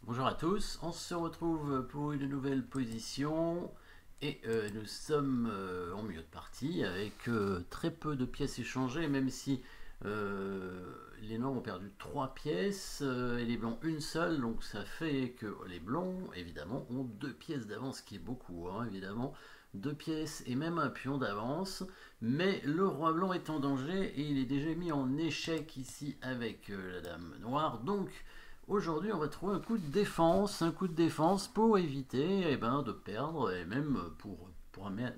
Bonjour à tous, on se retrouve pour une nouvelle position et nous sommes en milieu de partie avec très peu de pièces échangées, même si les noirs ont perdu 3 pièces et les blancs une seule, donc ça fait que les blancs évidemment ont 2 pièces d'avance, ce qui est beaucoup hein, évidemment, 2 pièces et même un pion d'avance, mais le roi blanc est en danger et il est déjà mis en échec ici avec la dame noire, donc aujourd'hui, on va trouver un coup de défense pour éviter de perdre et même pour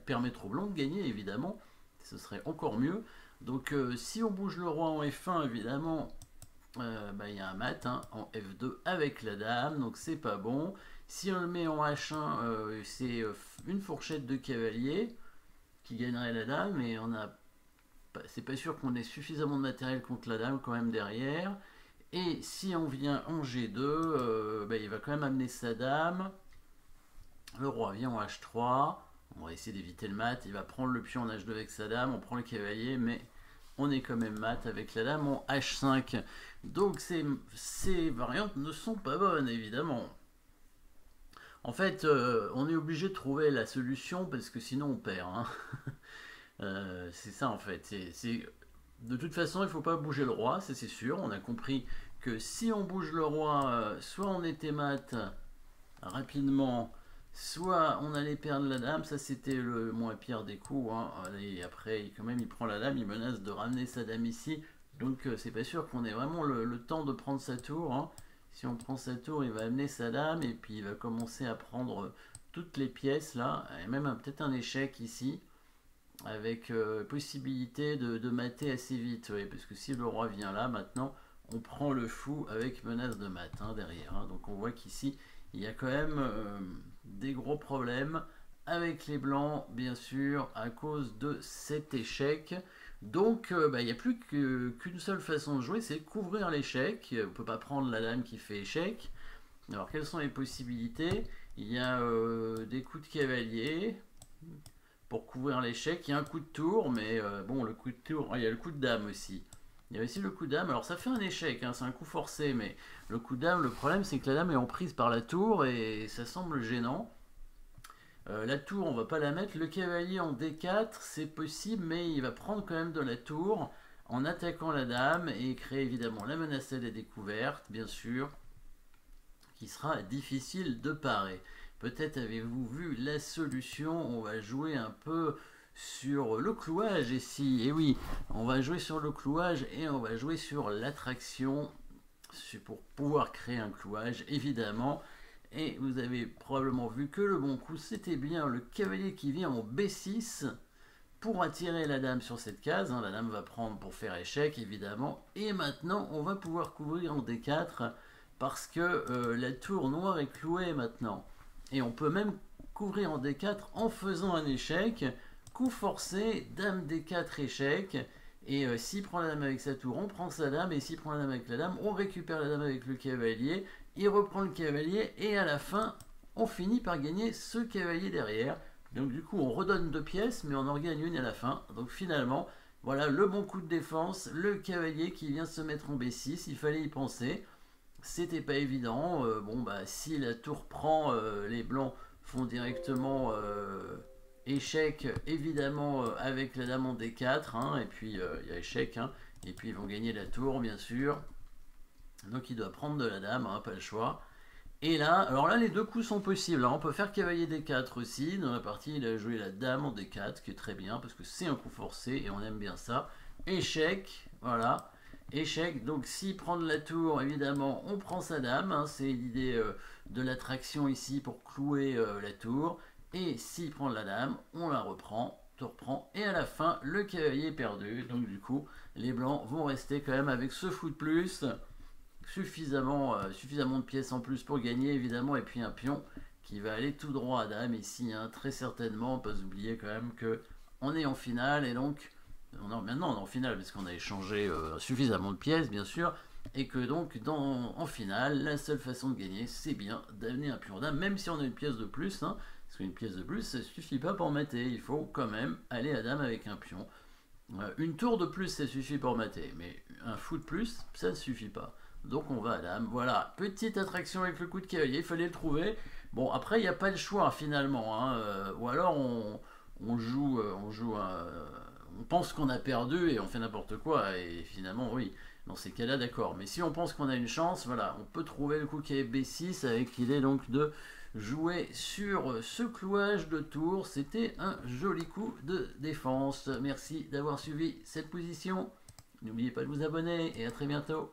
permettre aux blancs de gagner, évidemment. Ce serait encore mieux. Donc, si on bouge le roi en F1, évidemment, il y a un mat hein, en F2 avec la dame, donc c'est pas bon. Si on le met en H1, c'est une fourchette de cavalier qui gagnerait la dame, et c'est pas sûr qu'on ait suffisamment de matériel contre la dame quand même derrière. Et si on vient en G2, il va quand même amener sa dame. Le roi vient en H3. On va essayer d'éviter le mat. Il va prendre le pion en H2 avec sa dame. On prend le cavalier, mais on est quand même mat avec la dame en H5. Donc ces variantes ne sont pas bonnes, évidemment. En fait, on est obligé de trouver la solution parce que sinon on perd. Hein. C'est ça en fait. De toute façon, il ne faut pas bouger le roi, c'est sûr. On a compris que si on bouge le roi, soit on était mat rapidement, soit on allait perdre la dame. Ça, c'était le moins pire des coups. Hein. Et après, quand même, il prend la dame, il menace de ramener sa dame ici. Donc, c'est pas sûr qu'on ait vraiment le temps de prendre sa tour. Hein. Si on prend sa tour, il va amener sa dame et puis il va commencer à prendre toutes les pièces là, et même peut-être un échec ici avec possibilité de mater assez vite, oui, parce que si le roi vient là, maintenant, on prend le fou avec menace de mat hein, derrière. Hein. Donc on voit qu'ici, il y a quand même des gros problèmes avec les blancs, bien sûr, à cause de cet échec. Donc il n'y a plus qu'une seule façon de jouer, c'est couvrir l'échec. On ne peut pas prendre la dame qui fait échec. Alors quelles sont les possibilités? Il y a des coups de cavalier, pour couvrir l'échec. Il y a un coup de tour, mais bon, le coup de tour, il y a le coup de dame aussi. Il y a aussi le coup de dame, alors ça fait un échec, hein, c'est un coup forcé, mais le coup de dame, le problème c'est que la dame est en prise par la tour et ça semble gênant. La tour, on va pas la mettre. Le cavalier en D4, c'est possible, mais il va prendre quand même de la tour en attaquant la dame et créer évidemment la menace à la découverte, bien sûr, qui sera difficile de parer. Peut-être avez-vous vu la solution, on va jouer un peu sur le clouage ici. Et oui, on va jouer sur le clouage et on va jouer sur l'attraction pour pouvoir créer un clouage, évidemment. Et vous avez probablement vu que le bon coup, c'était bien le cavalier qui vient en B6 pour attirer la dame sur cette case. Hein. La dame va prendre pour faire échec, évidemment. Et maintenant, on va pouvoir couvrir en D4 parce que la tour noire est clouée maintenant. Et on peut même couvrir en D4 en faisant un échec. Coup forcé, dame D4 échec. Et s'il prend la dame avec sa tour, on prend sa dame. Et s'il prend la dame avec la dame, on récupère la dame avec le cavalier. Il reprend le cavalier. Et à la fin, on finit par gagner ce cavalier derrière. Donc du coup, on redonne 2 pièces, mais on en gagne une à la fin. Donc finalement, voilà le bon coup de défense. Le cavalier qui vient se mettre en B6. Il fallait y penser. C'était pas évident. Si la tour prend, les blancs font directement échec, évidemment, avec la dame en D4. Hein, et puis il y a échec. Hein, et puis ils vont gagner la tour, bien sûr. Donc il doit prendre de la dame, hein, pas le choix. Et là, alors là, les deux coups sont possibles. Alors, on peut faire cavalier D4 aussi. Dans la partie, il a joué la dame en D4, qui est très bien, parce que c'est un coup forcé, et on aime bien ça. Échec, voilà. Échec, donc s'il prend de la tour, évidemment, on prend sa dame. Hein, c'est l'idée de l'attraction ici pour clouer la tour. Et s'il prend de la dame, on la reprend, tour prend. Et à la fin, le cavalier est perdu. Donc du coup, les blancs vont rester quand même avec ce fou de plus. Suffisamment de pièces en plus pour gagner évidemment, et puis un pion qui va aller tout droit à dame ici, hein, très certainement. On peut pas oublier quand même que on est en finale, et donc maintenant on est en finale parce qu'on a échangé suffisamment de pièces bien sûr, et que donc en finale la seule façon de gagner c'est bien d'amener un pion dame, même si on a une pièce de plus, hein, parce qu'une pièce de plus ça suffit pas pour mater, il faut quand même aller à dame avec un pion. Une tour de plus ça suffit pour mater, mais un fou de plus ça ne suffit pas. Donc on va à dame. Voilà, petite attraction avec le coup de cavalier, il fallait le trouver. Bon, après, il n'y a pas le choix finalement, hein. Ou alors on pense qu'on a perdu et on fait n'importe quoi. Et finalement, oui, dans ces cas-là, d'accord. Mais si on pense qu'on a une chance, voilà, on peut trouver le coup qui est B6 avec l'idée donc de jouer sur ce clouage de tour. C'était un joli coup de défense. Merci d'avoir suivi cette position. N'oubliez pas de vous abonner et à très bientôt.